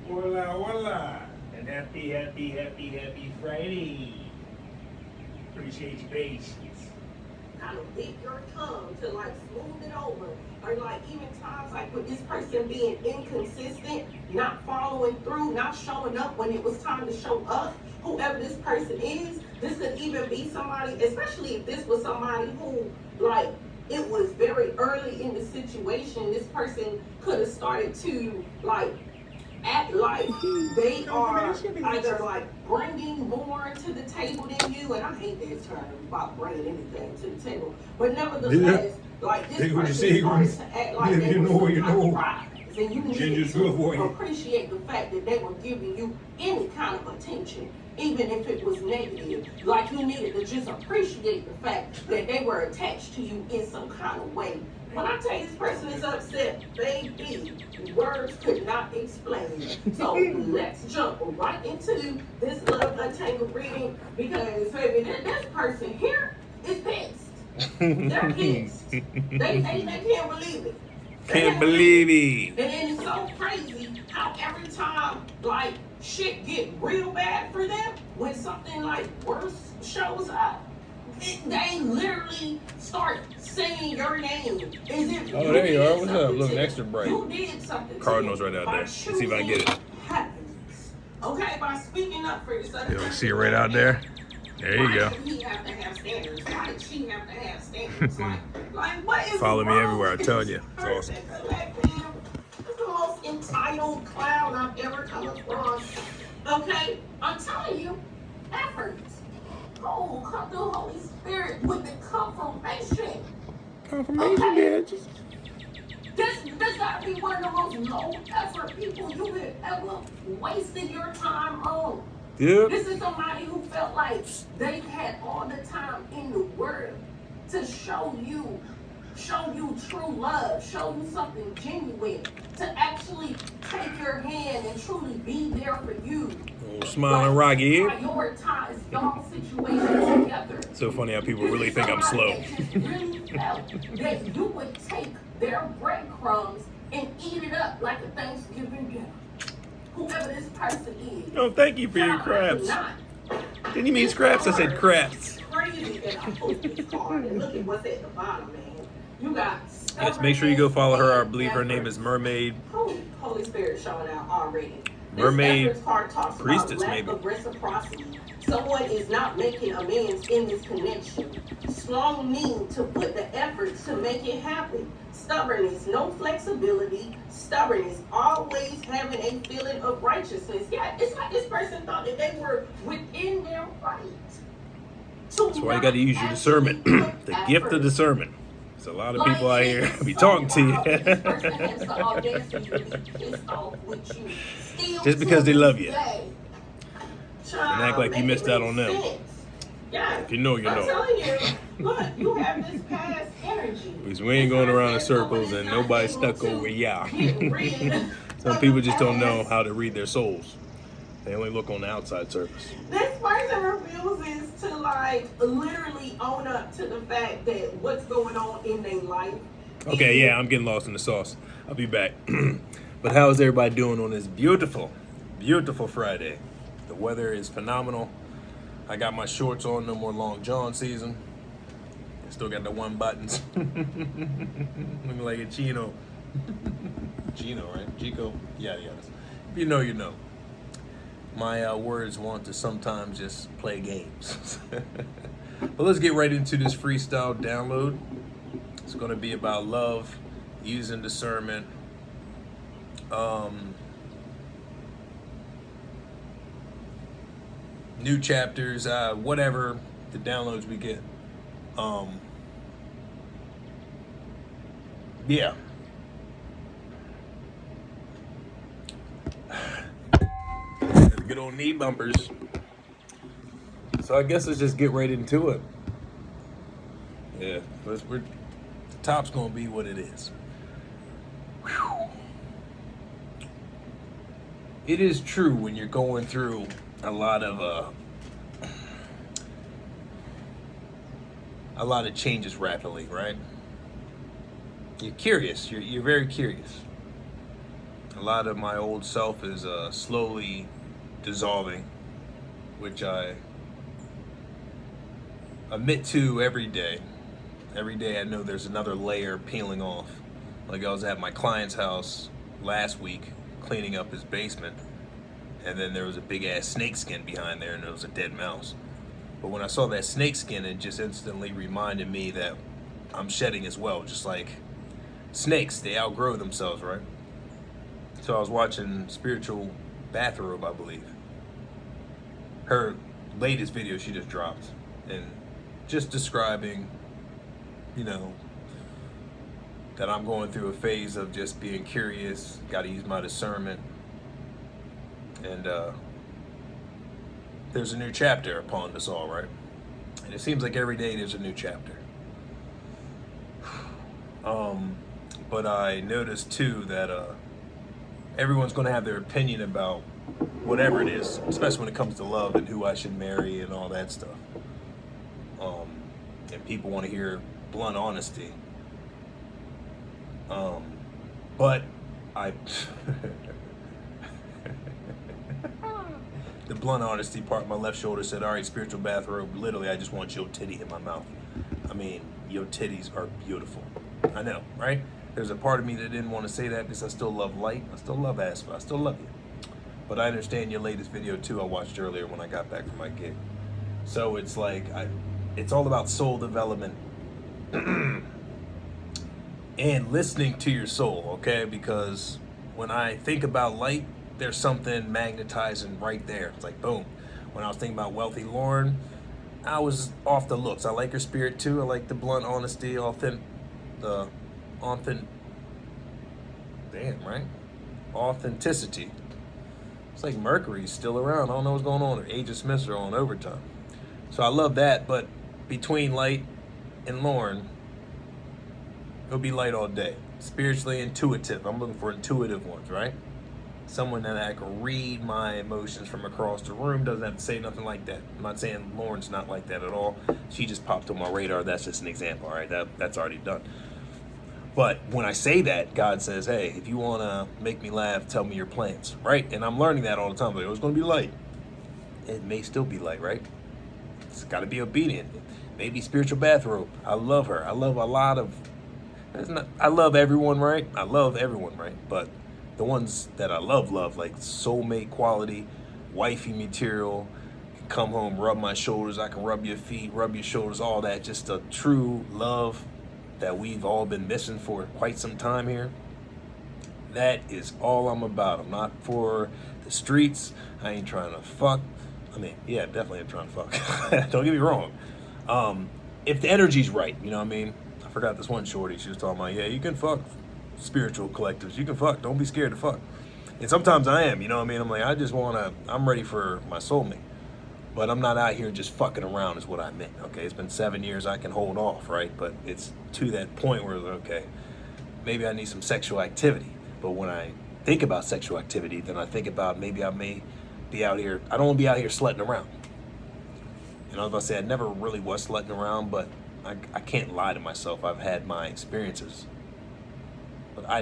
Hola, hola. And happy Friday. Appreciate your patience. Kind of bit your tongue to like smooth it over. Or like even times like with this person being inconsistent, not following through, not showing up when it was time to show up. Whoever this person is, this could even be somebody, especially if this was somebody who like it was very early in the situation. This person could have started to like act like they are either like bringing more to the table than you, and I hate that term about bringing anything to the table, but nevertheless, like this person started to act like they were some kind of prize, and you needed to appreciate the fact that they were giving you any kind of attention, even if it was negative. Like you needed to just appreciate the fact that they were attached to you in some kind of way. When I tell you this person is upset, baby, words could not explain. So let's jump right into this love untangled reading because baby, this person here is pissed. They're pissed. They can't believe it. Can't believe it. And then it's so crazy how every time like shit get real bad for them, when something like worse shows up, they literally start saying your name as if oh, there you are. What's up? Looking extra bright. You did something. Cardinals right out there. Let's see if I can get it. Happiness. Okay, by speaking up for yourself. You see it right out there? There you go. Why did he have to have standards? Why did she have to have standards? like what is Follow me wrong everywhere, I with tell this you. It's person? awesome. Like, man, this is the most entitled clown I've ever come across. Okay, I'm telling you, efforts. Oh, come through Holy Spirit with the confirmation. Confirmation, bitches. This gotta be one of the most low effort people you have ever wasted your time on. Yep. This is somebody who felt like they had all the time in the world to show you true love, show you something genuine, to actually take your hand and truly be there for you. Oh, smiling Rocky. Prioritize y'all situation together. So funny how people really think I'm slow. Really felt that you would take their breadcrumbs and eat it up like a Thanksgiving dinner. Whoever this person is. Oh, thank you for your crabs. Didn't you mean scraps? I said craps. It's crazy that I pulled this card and look at what's at the bottom, man. You got. Yes, make sure you go follow her. I believe her name is Mermaid. Holy Spirit showing out already. Mermaid this card talks Priestess, about lack maybe. Of reciprocity. Someone is not making amends in this connection. Strong need to put the effort to make it happen. Stubbornness, no flexibility. Stubbornness, always having a feeling of righteousness. Yeah, it's like this person thought that they were within their right. That's why you got to use your discernment. The gift of discernment. There's a lot of people out here be talking to you. Just because they love you. And act like you missed out on them. Yeah. If you know, you know. I'm telling you, look, you have this past energy. Because we ain't going around in circles and nobody's stuck over y'all. Some people just don't know how to read their souls. They only look on the outside surface. This person refuses to like literally own up to the fact that what's going on in their life. Okay, yeah, I'm getting lost in the sauce. I'll be back. But how is everybody doing on this beautiful, beautiful Friday? The weather is phenomenal. I got my shorts on, no more long john season. Still got the one buttons. Looking like a chino. Chino, right? Chico? Yeah. If you know, you know. My words want to sometimes just play games. But let's get right into this freestyle download. It's going to be about love, using discernment, new chapters, whatever the downloads we get. Yeah. Good old knee bumpers. So I guess let's just get right into it. Yeah, the top's gonna be what it is. Whew. It is true when you're going through a lot of changes rapidly, right? You're curious. You're very curious. A lot of my old self is slowly dissolving, which I admit to every day. Every day I know there's another layer peeling off. Like I was at my client's house last week cleaning up his basement, and then there was a big ass snake skin behind there and there was a dead mouse. But when I saw that snake skin, it just instantly reminded me that I'm shedding as well. Just like snakes, they outgrow themselves, right? So I was watching Spiritual Bathrobe, I believe. Her latest video she just dropped, and just describing, you know, that I'm going through a phase of just being curious, got to use my discernment, and there's a new chapter upon us all, right? And it seems like every day there's a new chapter. But I noticed too that everyone's going to have their opinion about whatever it is, especially when it comes to love and who I should marry and all that stuff. And people want to hear blunt honesty. But I the blunt honesty part, my left shoulder said, all right, spiritual bathrobe, literally I just want your titty in my mouth. I mean, your titties are beautiful. I know, right? There's a part of me that didn't want to say that because I still love light. I still love asphalt. I still love you. But I understand your latest video too I watched earlier when I got back from my gig. So it's like, it's all about soul development and listening to your soul, okay? Because when I think about light, there's something magnetizing right there. It's like, boom. When I was thinking about Wealthy Lauren, I was off the looks. I like her spirit too. I like the blunt honesty, authenticity. It's like Mercury's still around. I don't know what's going on. Agent Smiths are on overtime. So I love that, but between Light and Lauren, it'll be Light all day. Spiritually intuitive. I'm looking for intuitive ones, right? Someone that I can read my emotions from across the room, doesn't have to say nothing like that. I'm not saying Lauren's not like that at all. She just popped on my radar. That's just an example, all right? That's already done. But when I say that, God says, hey, if you want to make me laugh, tell me your plans, right? And I'm learning that all the time. Like, oh, it's going to be light. It may still be light, right? It's got to be obedient. Maybe spiritual bathrobe. I love her. I love a lot of... I love everyone, right? I love everyone, right? But the ones that I love, like soulmate quality, wifey material, can come home, rub my shoulders, I can rub your feet, rub your shoulders, all that. Just a true love that we've all been missing for quite some time here. That is all I'm about. I'm not for the streets. I ain't trying to fuck. I mean, yeah, definitely I'm trying to fuck. Don't get me wrong. If the energy's right, you know what I mean? I forgot this one shorty. She was talking about, yeah, you can fuck spiritual collectives. You can fuck. Don't be scared to fuck. And sometimes I am, you know what I mean? I'm like, I'm ready for my soulmate. But I'm not out here just fucking around is what I meant, okay? It's been 7 years, I can hold off, right? But it's to that point where, okay, maybe I need some sexual activity. But when I think about sexual activity, then I think about maybe I may be out here, I don't want to be out here slutting around. You know, I was about to say, I never really was slutting around, but I can't lie to myself. I've had my experiences. But I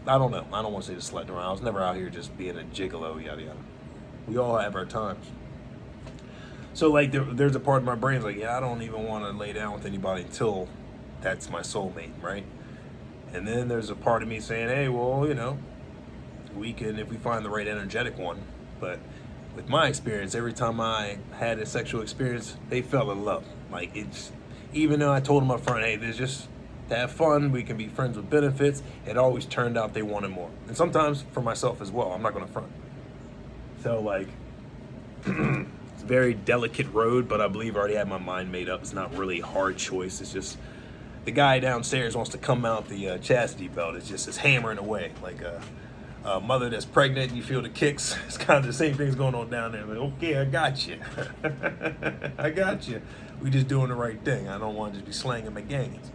don't know. I don't want to say the slutting around. I was never out here just being a gigolo, yada, yada. We all have our times. So, like, there's a part of my brain like, yeah, I don't even want to lay down with anybody until that's my soulmate, right? And then there's a part of me saying, hey, well, you know, we can, if we find the right energetic one. But with my experience, every time I had a sexual experience, they fell in love. Like, it's, even though I told them up front, hey, there's just to have fun, we can be friends with benefits, it always turned out they wanted more. And sometimes for myself as well, I'm not going to front. So, like, it's a very delicate road, but I believe I already had my mind made up. It's not really a hard choice. It's just the guy downstairs wants to come out the chastity belt. It's just, it's hammering away. Like a mother that's pregnant and you feel the kicks. It's kind of the same things going on down there. Like, okay, I got you. I got you. We just doing the right thing. I don't want to just be slanging my gangies.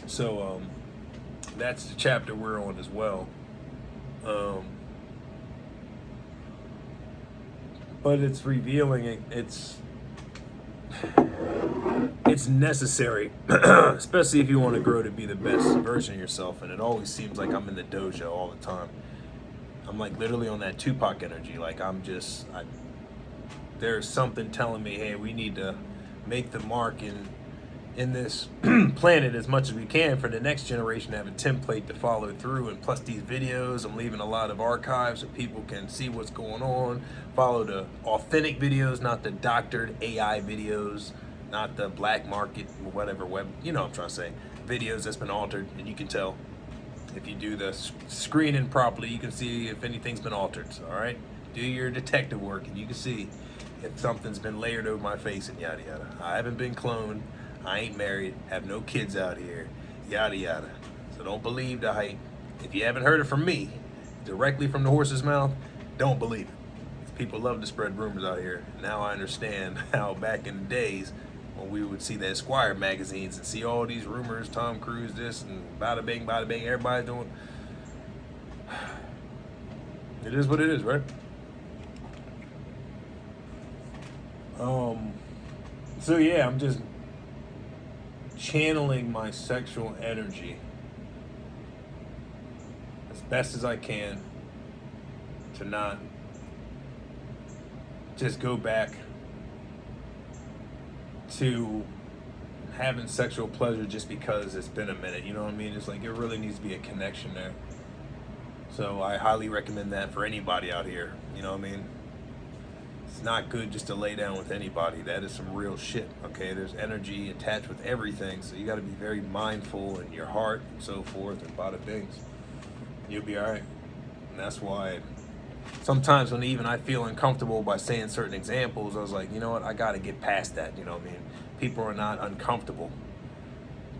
So that's the chapter we're on as well. But it's revealing, it's it's necessary, especially if you want to grow to be the best version of yourself. And it always seems like I'm in the dojo all the time. I'm like literally on that Tupac energy. Like there's something telling me, hey, we need to make the mark in this planet as much as we can for the next generation to have a template to follow through. And plus these videos, I'm leaving a lot of archives so people can see what's going on, follow the authentic videos, not the doctored AI videos, not the black market, whatever web, you know what I'm trying to say, videos that's been altered. And you can tell if you do the screening properly, you can see if anything's been altered. All right, do your detective work and you can see if something's been layered over my face and yada yada. I haven't been cloned, I ain't married, have no kids out here, yada yada. So don't believe the hype. If you haven't heard it from me, directly from the horse's mouth, don't believe it. People love to spread rumors out here. Now I understand how back in the days when we would see the Esquire magazines and see all these rumors, Tom Cruise this and bada bing, everybody doing. It is what it is, right? So yeah, I'm just channeling my sexual energy as best as I can to not just go back to having sexual pleasure just because it's been a minute, you know what I mean? It's like it really needs to be a connection there. So I highly recommend that for anybody out here, you know what I mean? It's not good just to lay down with anybody. That is some real shit, okay? There's energy attached with everything, so you got to be very mindful in your heart and so forth and bada bings. You'll be all right. And that's why sometimes when even I feel uncomfortable by saying certain examples, I was like, you know what? I got to get past that, you know what I mean? People are not uncomfortable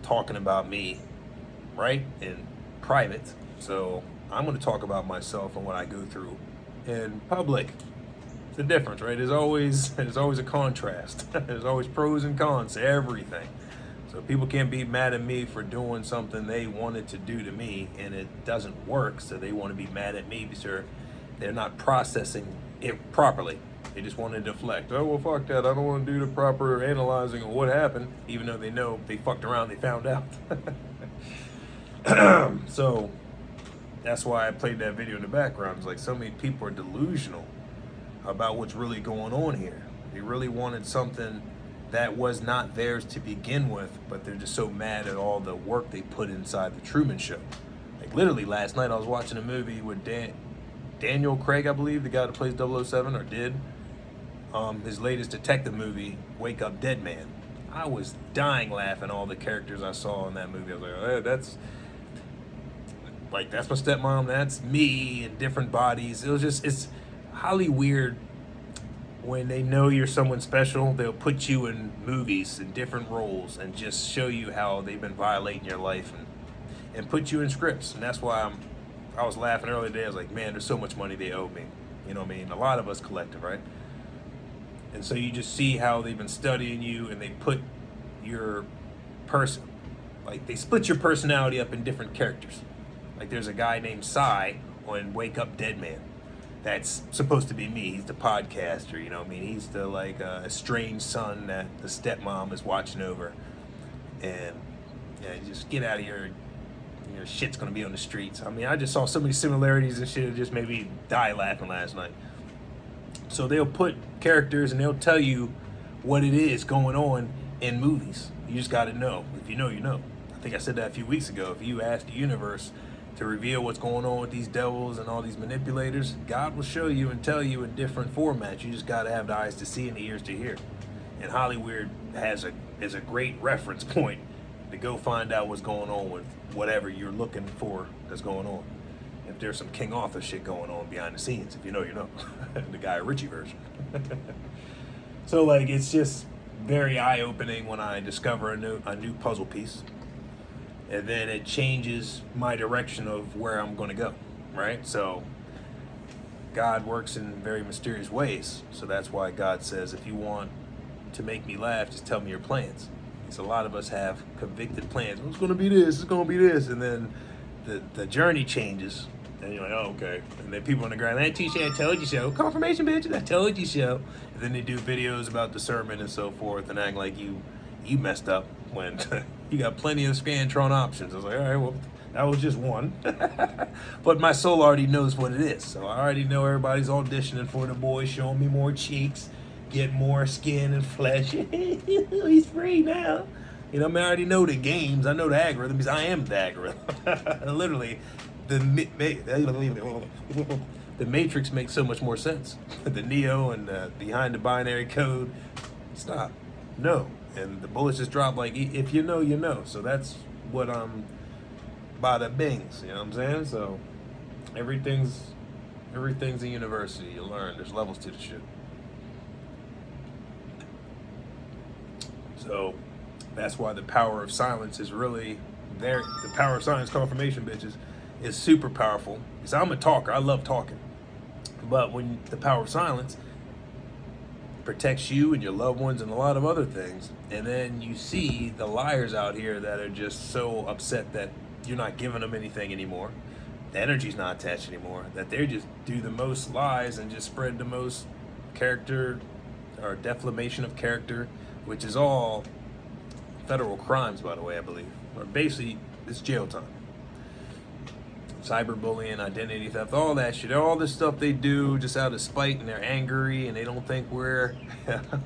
talking about me, right, in private. So I'm going to talk about myself and what I go through in public. The difference, right? There's always a contrast. There's always pros and cons to everything. So people can't be mad at me for doing something they wanted to do to me and it doesn't work, so they want to be mad at me because they're not processing it properly. They just want to deflect. Oh, well, fuck that. I don't want to do the proper analyzing of what happened, even though they know they fucked around, they found out. So that's why I played that video in the background. It's like so many people are delusional about what's really going on here. They really wanted something that was not theirs to begin with, but they're just so mad at all the work they put inside the Truman Show. Like literally last night I was watching a movie with Daniel Craig, I believe, the guy that plays 007 or did, his latest detective movie, Wake Up Dead Man. I was dying laughing all the characters I saw in that movie. I was like, hey, that's my stepmom, that's me in different bodies. It's highly weird when they know you're someone special. They'll put you in movies in different roles and just show you how they've been violating your life and put you in scripts. And that's why I was laughing earlier today. I was like, man, there's so much money they owe me. You know what I mean? A lot of us collective, right? And so you just see how they've been studying you and they put your person, like they split your personality up in different characters. Like there's a guy named Cy on Wake Up Dead Man. That's supposed to be me. He's the podcaster, you know what I mean? He's the like estranged son that the stepmom is watching over. And yeah, just get out of here. Your shit's gonna be on the streets. I mean, I just saw so many similarities and shit. It just made me die laughing last night. So they'll put characters and they'll tell you what it is going on in movies. You just gotta know. If you know, you know. I think I said that a few weeks ago. If you ask the universe to reveal what's going on with these devils and all these manipulators, God will show you and tell you in different formats. You just gotta have the eyes to see and the ears to hear. And Hollywood is a great reference point to go find out what's going on with whatever you're looking for that's going on. If there's some King Arthur shit going on behind the scenes, if you know, you know. The Guy Ritchie version. So like it's just very eye-opening when I discover a new puzzle piece. And then it changes my direction of where I'm going to go, right? So God works in very mysterious ways. So that's why God says, if you want to make me laugh, just tell me your plans. Because a lot of us have convicted plans. It's going to be this, it's going to be this. And then the journey changes And you're like, oh, okay. And then people on the ground, that T-shirt, I told you so. Confirmation, bitches, I told you so. And then they do videos about discernment and so forth and act like you messed up when you got plenty of Scantron options. I was like, all right, well, that was just one. But my soul already knows what it is. So I already know everybody's auditioning for the boy, showing me more cheeks, get more skin and flesh. He's free now. You know, I mean, I already know the games. I know the algorithms. I am the algorithm. Literally, the Matrix makes so much more sense. The Neo and behind the binary code. Stop. No. And the bullets just drop like, if you know, you know. So that's what bada bings. You know what I'm saying? So everything's a university. You learn. There's levels to the shit. So that's why the power of silence is really there. The power of silence, confirmation, bitches, is super powerful. Because I'm a talker. I love talking. But when the power of silence protects you and your loved ones and a lot of other things, and then you see the liars out here that are just so upset that you're not giving them anything anymore, the energy's not attached anymore, that they just do the most lies and just spread the most character or defamation of character, which is all federal crimes, by the way, I believe. Or basically, it's jail time. Cyberbullying, identity theft, all that shit, all this stuff they do just out of spite, and they're angry and they don't think we're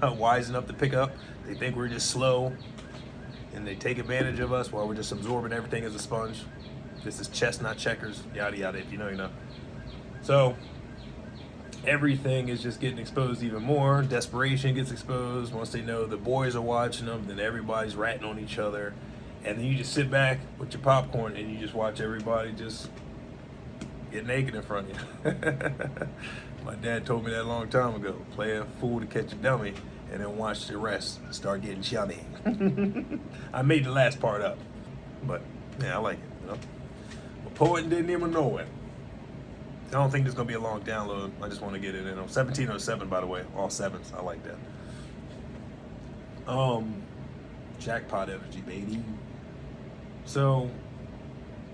wise enough to pick up. They think we're just slow and they take advantage of us while we're just absorbing everything as a sponge. This is chess, not checkers, yada yada, if you know, you know. So everything is just getting exposed even more. Desperation gets exposed. Once they know the boys are watching them, then everybody's ratting on each other. And then you just sit back with your popcorn and you just watch everybody just get naked in front of you. My dad told me that a long time ago. Play a fool to catch a dummy and then watch the rest start getting chummy. I made the last part up. But yeah, I like it, you know. The poet didn't even know it. I don't think there's gonna be a long download. I just want to get it in. 1707, by the way, all sevens. I like that. Jackpot energy, baby. So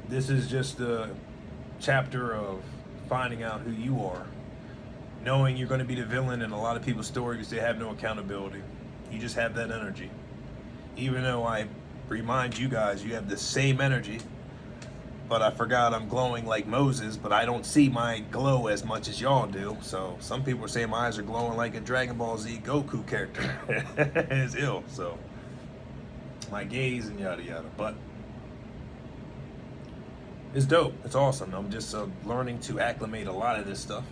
this is just a chapter of finding out who you are, knowing you're going to be the villain in a lot of people's stories because they have no accountability. You just have that energy. Even though I remind you guys you have the same energy, but I forgot I'm glowing like Moses, but I don't see my glow as much as y'all do. So some people are saying my eyes are glowing like a Dragon Ball Z Goku character. It's ill, so my gaze and yada yada. But it's dope. It's awesome. I'm just learning to acclimate a lot of this stuff.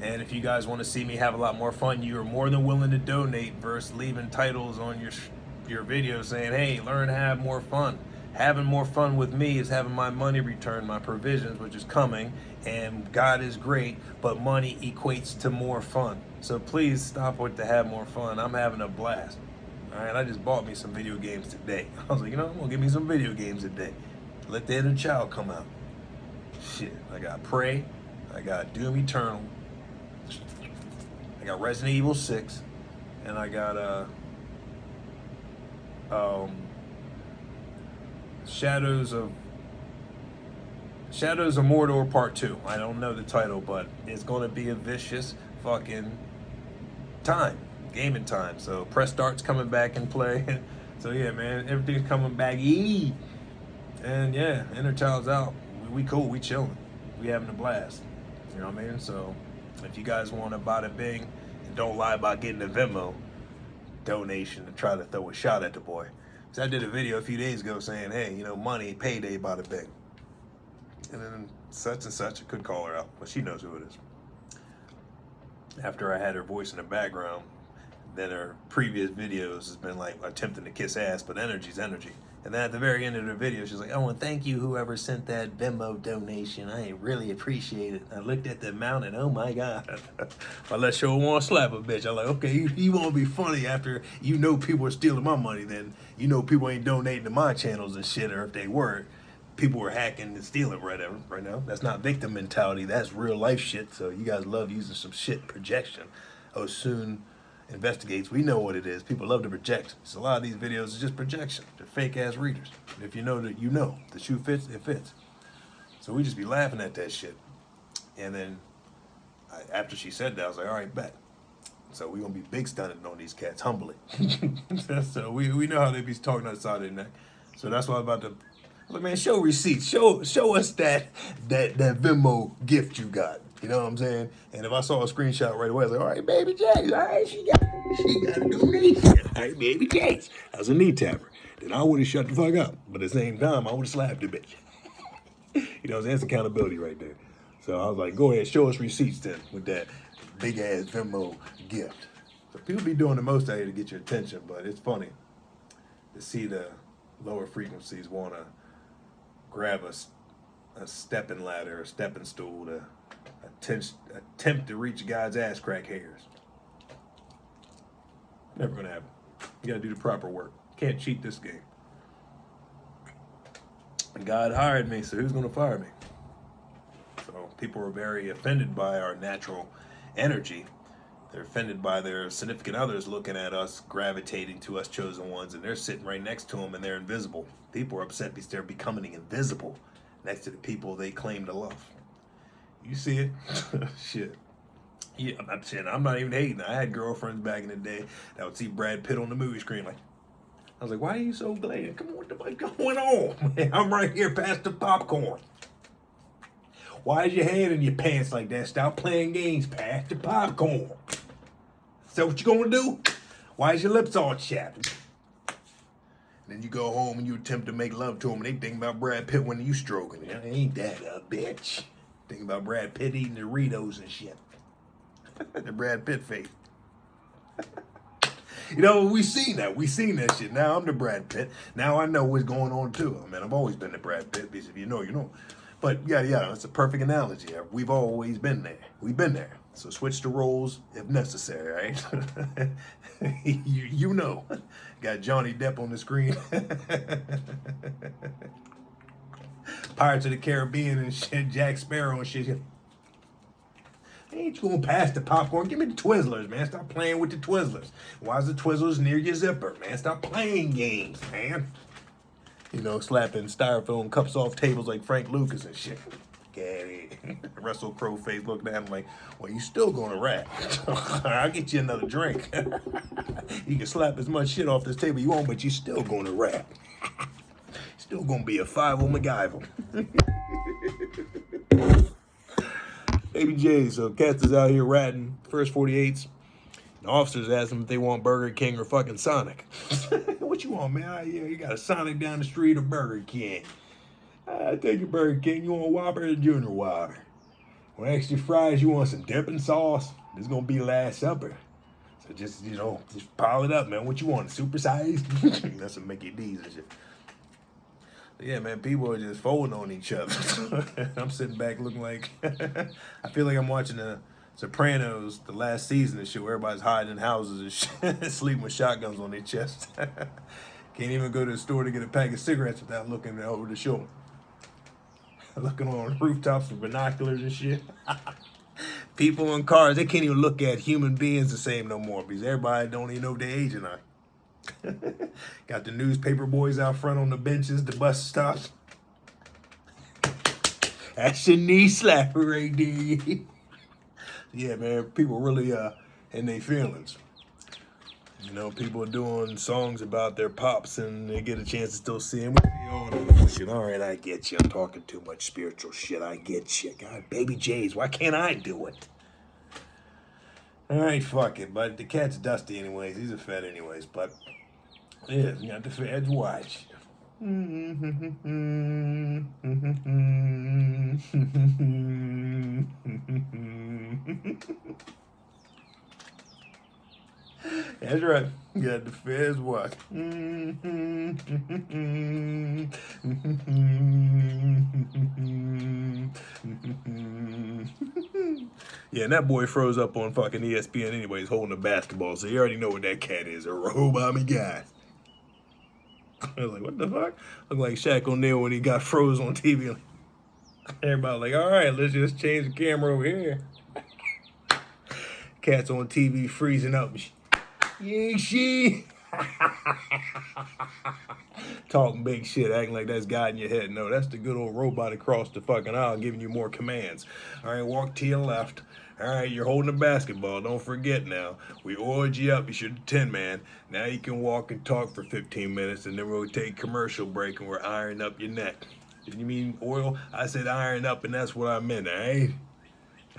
And if you guys want to see me have a lot more fun, you are more than willing to donate versus leaving titles on your videos saying, hey, learn to have more fun. Having more fun with me is having my money returned, my provisions, which is coming, and God is great, but money equates to more fun. So please stop with the have more fun. I'm having a blast. All right, I just bought me some video games today. I was like, you know, I'm gonna give me some video games today. Let the inner child come out. Shit, I got Prey, I got Doom Eternal, I got Resident Evil 6, and I got Shadows of Mordor Part 2. I don't know the title, but it's gonna be a vicious fucking time, gaming time. So press start's coming back in play. So yeah, man, everything's coming back. And yeah, inner child's out. We cool, we chilling, we having a blast. You know what I mean? So if you guys want to bada bing, and don't lie about getting a Venmo donation to try to throw a shot at the boy. Because I did a video a few days ago saying, hey, you know, money, payday, bada bing. And then such and such, I could call her out, but she knows who it is. After I had her voice in the background, then her previous videos has been like attempting to kiss ass, but energy's energy. And then at the very end of the video, she's like, oh, and thank you whoever sent that Venmo donation. I really appreciate it. I looked at the amount and oh my God. Unless you want to slap a bitch. I'm like, okay, you won't be funny after you know people are stealing my money, then you know people ain't donating to my channels and shit, or if they were, people were hacking and stealing whatever right now. That's not victim mentality. That's real life shit. So you guys love using some shit projection. Soon investigates, we know what it is. People love to project. So a lot of these videos is just projection. They're fake ass readers. If you know that you know. The shoe fits, it fits. So we just be laughing at that shit. And then after she said that, I was like, all right, bet. So we gonna be big stunning on these cats, humbly. So we know how they be talking outside their neck. So that's why I'm about to. Like, man, show receipts. Show us that Venmo gift you got. You know what I'm saying? And if I saw a screenshot right away, I was like, all right, baby Jace, all right, she got a donation. All right, baby Jace. That was a knee tapper. Then I would have shut the fuck up. But at the same time, I would have slapped the bitch. You know what I'm saying? That's accountability right there. So I was like, go ahead, show us receipts then with that big ass Venmo gift. So people be doing the most out here to get your attention, but it's funny to see the lower frequencies want to grab a stepping ladder, a stepping stool to attempt to reach God's ass crack hairs. Never gonna happen. You gotta do the proper work. Can't cheat this game. And God hired me, so who's gonna fire me? So people are very offended by our natural energy. They're offended by their significant others looking at us, gravitating to us chosen ones, and they're sitting right next to them and they're invisible. People are upset because they're becoming invisible next to the people they claim to love. You see it? Shit. Yeah, I'm not even hating. I had girlfriends back in the day that would see Brad Pitt on the movie screen like, I was like, why are you so glad? Come on, what the fuck going on? Man, I'm right here past the popcorn. Why is your hand in your pants like that? Stop playing games. Pass the popcorn. Is that what you gonna do? Why is your lips all chapped? Then you go home and you attempt to make love to him and they think about Brad Pitt when you stroking it. Ain't that a bitch? Think about Brad Pitt eating the READYZzz and shit. The Brad Pitt face. You know, we seen that shit. Now I'm the Brad Pitt. Now I know what's going on too. I mean, I've always been the Brad Pitt because if you know, you know. But yeah, it's a perfect analogy. We've always been there. We've been there. So switch the roles if necessary, right? you know. Got Johnny Depp on the screen. Pirates of the Caribbean and shit, Jack Sparrow and shit. Ain't you gonna pass the popcorn? Give me the Twizzlers, man. Stop playing with the Twizzlers. Why is the Twizzlers near your zipper, man? Stop playing games, man. You know, slapping styrofoam cups off tables like Frank Lucas and shit. Get it. Russell Crowe face looking at him like, well, you still gonna rap. I'll get you another drink. You can slap as much shit off this table you want, but you still gonna rap. Still gonna be a 5-0 MacGyver. Baby J, so Cats is out here ratting first 48s. The officers asked them if they want Burger King or fucking Sonic. What you want, man? Yeah, you got a Sonic down the street or Burger King. I take you Burger King. You want Whopper or Junior Whopper? Want extra fries? You want some dipping sauce? This is gonna be Last Supper. So just pile it up, man. What you want? Super size? That's some Mickey D's and shit. Yeah, man, people are just folding on each other. I'm sitting back looking like, I feel like I'm watching the Sopranos, the last season of shit where everybody's hiding in houses and shit, sleeping with shotguns on their chest. Can't even go to the store to get a pack of cigarettes without looking over the shoulder. Looking on rooftops with binoculars and shit. People in cars, they can't even look at human beings the same no more because everybody don't even know if they're age or not. Got the newspaper boys out front on the benches, the bus stops. That's your knee slapper right there. Yeah, man, people really in their feelings. You know, people are doing songs about their pops and they get a chance to still see him. All right, I get you. I'm talking too much spiritual shit. I get you. God, Baby J's, why can't I do it? All right, fuck it. But the cat's dusty anyways. He's a fed anyways. But yeah, you got the feds watch. That's right. You got the feds watch. Yeah, and that boy froze up on fucking ESPN anyways, holding a basketball, so you already know what that cat is, a robot guy. I was like, what the fuck? Looked like Shaq O'Neal when he got froze on TV. Everybody like, all right, let's just change the camera over here. Cat's on TV freezing up. Yeah, she. talking big shit, acting like that's God in your head. No, that's the good old robot across the fucking aisle giving you more commands. All right, walk to your left. All right, you're holding a basketball. Don't forget now. We oiled you up. You should have 10, man. Now you can walk and talk for 15 minutes, and then we'll take commercial break, and we're ironing up your neck. Did you mean oil? I said iron up, and that's what I meant, all right?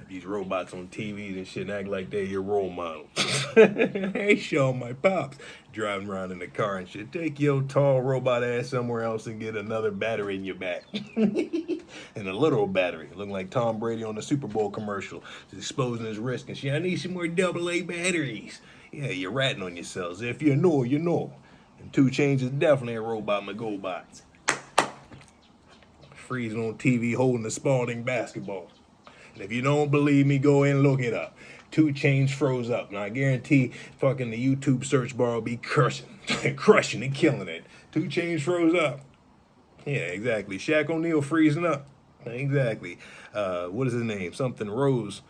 These robots on TVs and shit act like they're your role model. Hey, show my pops driving around in the car and shit. Take your tall robot ass somewhere else and get another battery in your back. And a literal battery, looking like Tom Brady on the Super Bowl commercial, just exposing his wrist and shit. I need some more AA batteries. Yeah, you're ratting on yourselves. If you know, you know. And 2 Chainz is definitely a robot, my GoBots. Freezing on TV holding the Spalding basketball. And if you don't believe me, go and look it up. 2 Chainz froze up. Now I guarantee fucking the YouTube search bar will be crushing and killing it. 2 Chainz froze up. Yeah, exactly. Shaq O'Neal freezing up. Exactly. What is his name? Something Rose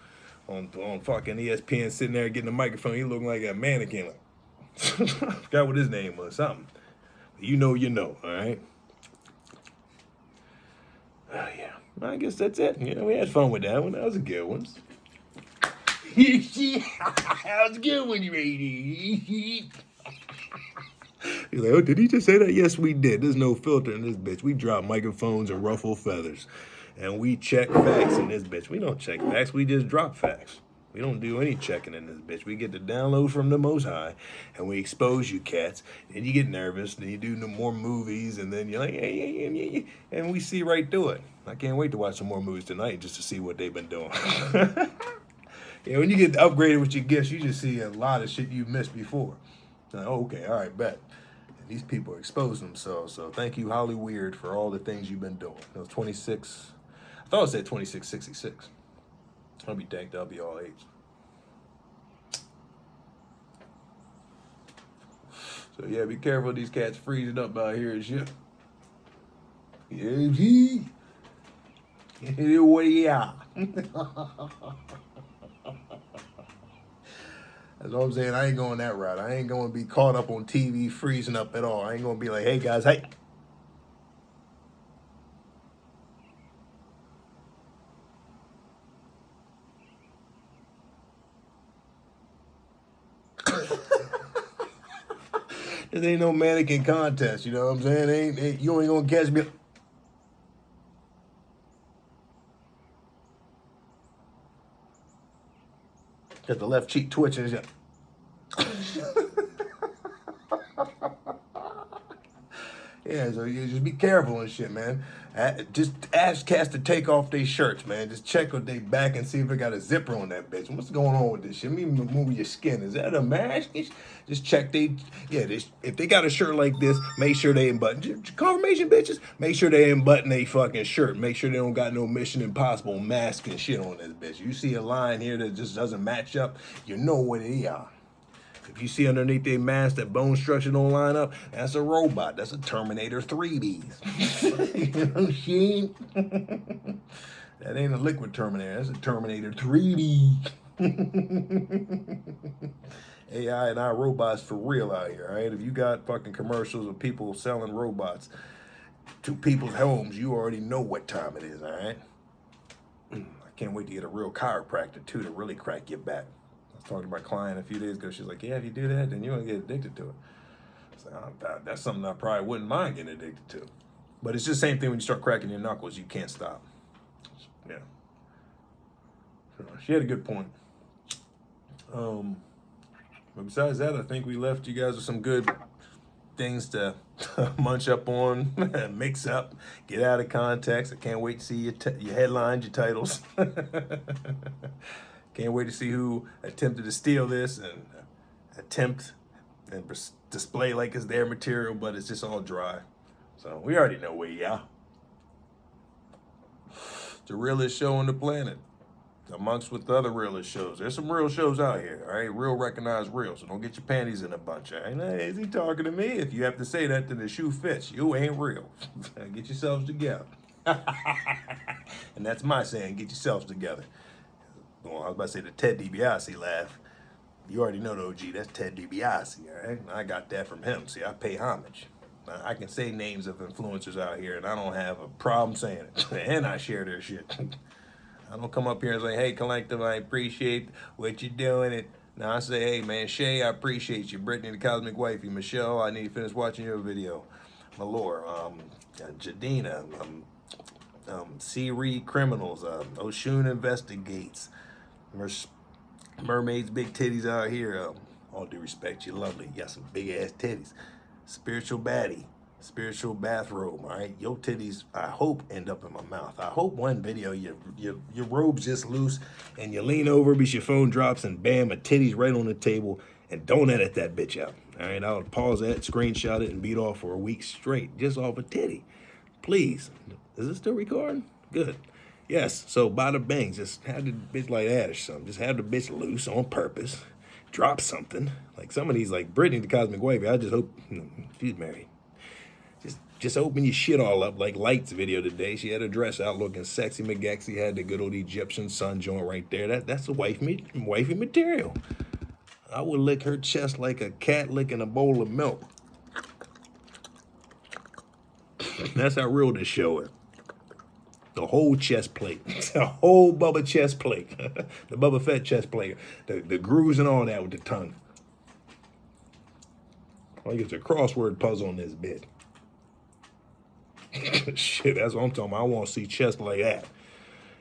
on fucking ESPN sitting there getting the microphone. He looking like a mannequin. I forgot what his name was. Something. You know, all right? Yeah. I guess that's it. You know, we had fun with that one. That was a good one. That was a good one, you ready? You're like, oh, did he just say that? Yes, we did. There's no filter in this bitch. We drop microphones and ruffle feathers. And we check facts in this bitch. We don't check facts. We just drop facts. We don't do any checking in this bitch. We get the download from the Most High, and we expose you cats. And you get nervous, and you do no more movies, and then you're like, yeah. And we see right through it. I can't wait to watch some more movies tonight just to see what they've been doing. Yeah, when you get upgraded with your gifts, you just see a lot of shit you missed before. Like, oh, okay, all right, bet. And these people are exposing themselves. So thank you, Holly Weird, for all the things you've been doing. It was 26. I thought it said 2666. I'll be thanked. I'll be all age. So yeah, be careful. These cats freezing up out here and shit. Yeah, gee. Yeah. That's what I'm saying. I ain't going that route. I ain't going to be caught up on TV freezing up at all. I ain't going to be like, hey guys, hey. This ain't no mannequin contest, you know what I'm saying? You ain't gonna catch me. Got the left cheek twitching. Yeah, so you just be careful and shit, man. Just ask cats to take off their shirts, man. Just check with their back and see if they got a zipper on that bitch. What's going on with this shit? Move your skin. Is that a mask? Just check if they got a shirt like this, make sure they ain't button. Confirmation, bitches. Make sure they ain't button they fucking shirt. Make sure they don't got no Mission Impossible mask and shit on this bitch. You see a line here that just doesn't match up, you know what they are. If you see underneath their mask that bone structure don't line up, that's a robot. That's a Terminator 3D. You know what I'm saying? That ain't a liquid Terminator. That's a Terminator 3D. AI and our robots for real out here, all right? If you got fucking commercials of people selling robots to people's homes, you already know what time it is, all right? I can't wait to get a real chiropractor, too, to really crack your back. I was talking to my client a few days ago. She's like, yeah, if you do that, then you're going to get addicted to it. I was like, that's something I probably wouldn't mind getting addicted to. But it's just the same thing when you start cracking your knuckles. You can't stop. Yeah. So she had a good point. But besides that, I think we left you guys with some good things to munch up on, mix up, get out of context. I can't wait to see your headlines, your titles. Can't wait to see who attempted to steal this and attempt and display like it's their material, but it's just all dry. So we already know where you are. It's the realest show on the planet, amongst with the other realest shows. There's some real shows out here, all right? Real recognized real, so don't get your panties in a bunch, all right? Hey, is he talking to me? If you have to say that, then the shoe fits. You ain't real. Get yourselves together. And that's my saying, get yourselves together. Well, I was about to say the Ted DiBiase laugh. You already know the OG, that's Ted DiBiase, all right? I got that from him. See, I pay homage. I can say names of influencers out here, and I don't have a problem saying it. And I share their shit. I don't come up here and say, hey, Collective, I appreciate what you're doing. And now I say, hey, man, Shay, I appreciate you. Brittany, the Cosmic Wifey. Michelle, I need to finish watching your video. Malore, Jadina, C-Reed Criminals, Oshun Investigates, Mermaids Big Titties out here. All due respect, you're lovely. You got some big ass titties. Spiritual baddie, spiritual bathrobe. All right, your titties, I hope, end up in my mouth. I hope one video your robe's just loose and you lean over because your phone drops and bam, a titty's right on the table. And don't edit that bitch out. All right, I'll pause that, screenshot it, and beat off for a week straight just off a titty. Please. Is it still recording? Good. Yes. So bada bang, just have the bitch like that or something. Just have the bitch loose on purpose. Drop something. Like some of these, like Brittany the Cosmic Wavy, I just hope she's married. Just open your shit all up like Light's video today. She had her dress out looking sexy McGaxy, had the good old Egyptian sun joint right there. That's the wifey material. I would lick her chest like a cat licking a bowl of milk. That's how real this show is. The whole chest plate. The whole Bubba chest plate. The Bubba Fett chest plate. The grooves and all that with the tongue. Like it's a crossword puzzle on this bit. Shit, that's what I'm talking about. I want to see chest like that.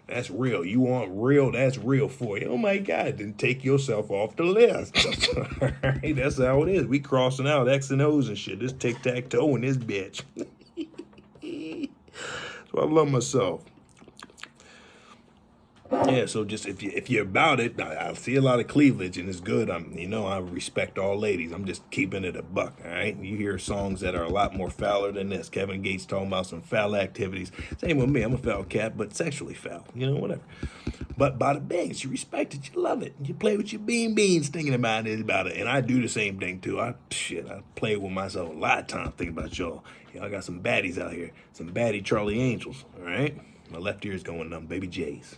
That's real. You want real, that's real for you. Oh my God, then take yourself off the list. All right, that's how it is. We crossing out X and O's and shit. This tic-tac-toe in this bitch. So I love myself. Yeah, so just if you're about it, I see a lot of cleavage and it's good. I respect all ladies. I'm just keeping it a buck, all right? You hear songs that are a lot more fouler than this. Kevin Gates talking about some foul activities. Same with me. I'm a foul cat, but sexually foul. Whatever. But bada bangs, you respect it, you love it. You play with your beans thinking about it. And I do the same thing too. I play with myself a lot of time thinking about y'all. I got some baddies out here. Some baddie Charlie Angels, all right? My left ear's going numb. Baby J's.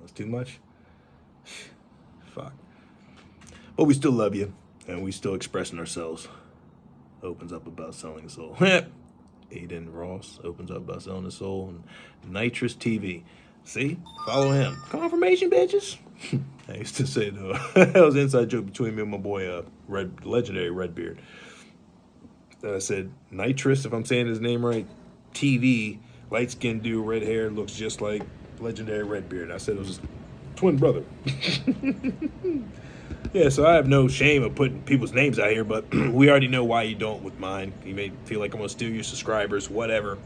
That's too much? Fuck. But we still love you, and we still expressing ourselves. Opens up about selling a soul. Aiden Ross opens up about selling a soul. And Nitrous TV. See? Follow him. Confirmation, bitches. I used to say, though, that was an inside joke between me and my boy, legendary Redbeard. I said, Nitrous, if I'm saying his name right, TV, light-skinned dude, red hair, looks just like legendary Redbeard. I said it was his twin brother. Yeah, so I have no shame of putting people's names out here, but we already know why you don't with mine. You may feel like I'm going to steal your subscribers, whatever.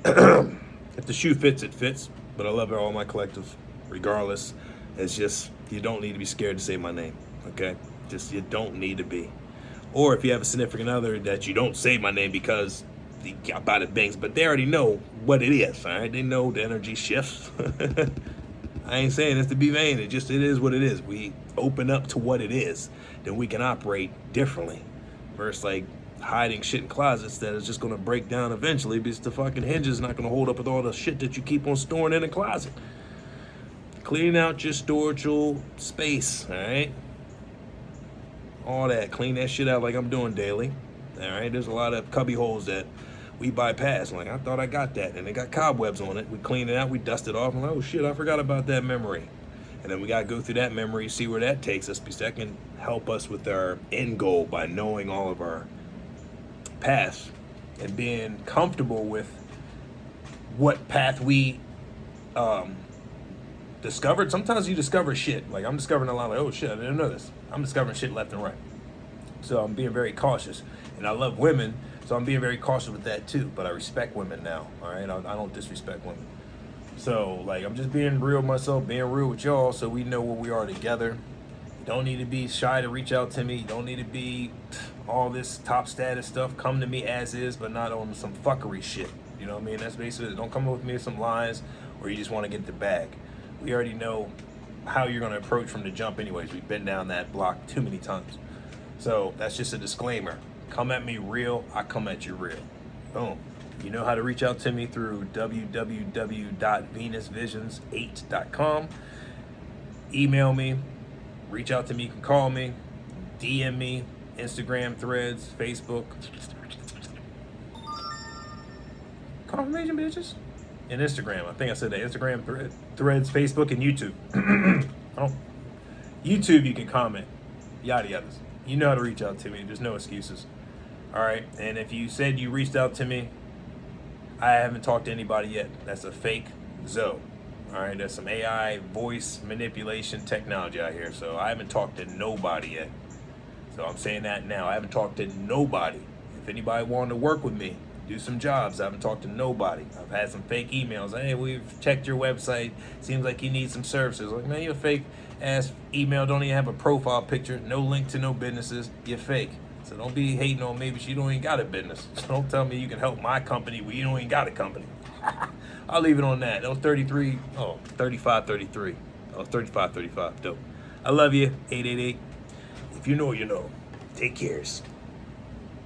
If the shoe fits, it fits. But I love all my collective, regardless. It's just, you don't need to be scared to say my name, okay? Just, you don't need to be. Or if you have a significant other that you don't say my name because the bada bangs, but they already know what it is, all right? They know the energy shifts. I ain't saying this to be vain. It is what it is. We open up to what it is, then we can operate differently. Versus like hiding shit in closets that is just gonna break down eventually because the fucking hinge is not gonna hold up with all the shit that you keep on storing in a closet. Cleaning out your storage space, all right? All that, clean that shit out like I'm doing daily. All right, there's a lot of cubby holes that we bypass. Like, I thought I got that, and they got cobwebs on it. We clean it out, we dust it off, and like, oh shit, I forgot about that memory. And then we gotta go through that memory, see where that takes us, because that can help us with our end goal by knowing all of our past and being comfortable with what path we discovered. Sometimes you discover shit. Like, I'm discovering a lot, like, oh shit, I didn't know this. I'm discovering shit left and right. So I'm being very cautious. And I love women, so I'm being very cautious with that too. But I respect women now, all right? I don't disrespect women. So, like, I'm just being real with myself, being real with y'all so we know where we are together. You don't need to be shy to reach out to me. You don't need to be all this top status stuff. Come to me as is, but not on some fuckery shit. You know what I mean? That's basically it. Don't come with me with some lies or you just want to get the bag. We already know how you're going to approach from the jump anyways. We've been down that block too many times. So that's just a disclaimer. Come at me real, I come at you real. Boom. You know how to reach out to me through www.venusvisions8.com. Email me, reach out to me, you can call me, DM me, Instagram, Threads, Facebook. confirmation, bitches. And Instagram. I think I said that. Instagram, Threads, Facebook, and YouTube. YouTube, you can comment. Yada yadas. You know how to reach out to me. There's no excuses. All right. And if you said you reached out to me, I haven't talked to anybody yet. That's a fake Zoe. All right. There's some AI voice manipulation technology out here. So I haven't talked to nobody yet. So I'm saying that now. I haven't talked to nobody. If anybody wanted to work with me, do some jobs, I haven't talked to nobody. I've had some fake emails. Hey, we've checked your website. Seems like you need some services. Like, man, you're a fake ass email. Don't even have a profile picture. No link to no businesses. You're fake. So don't be hating on me, but you don't even got a business. So don't tell me you can help my company when you don't even got a company. I'll leave it on that. That was 3533. That was 3535. Dope. I love you. 888. If you know, you know. Take cares.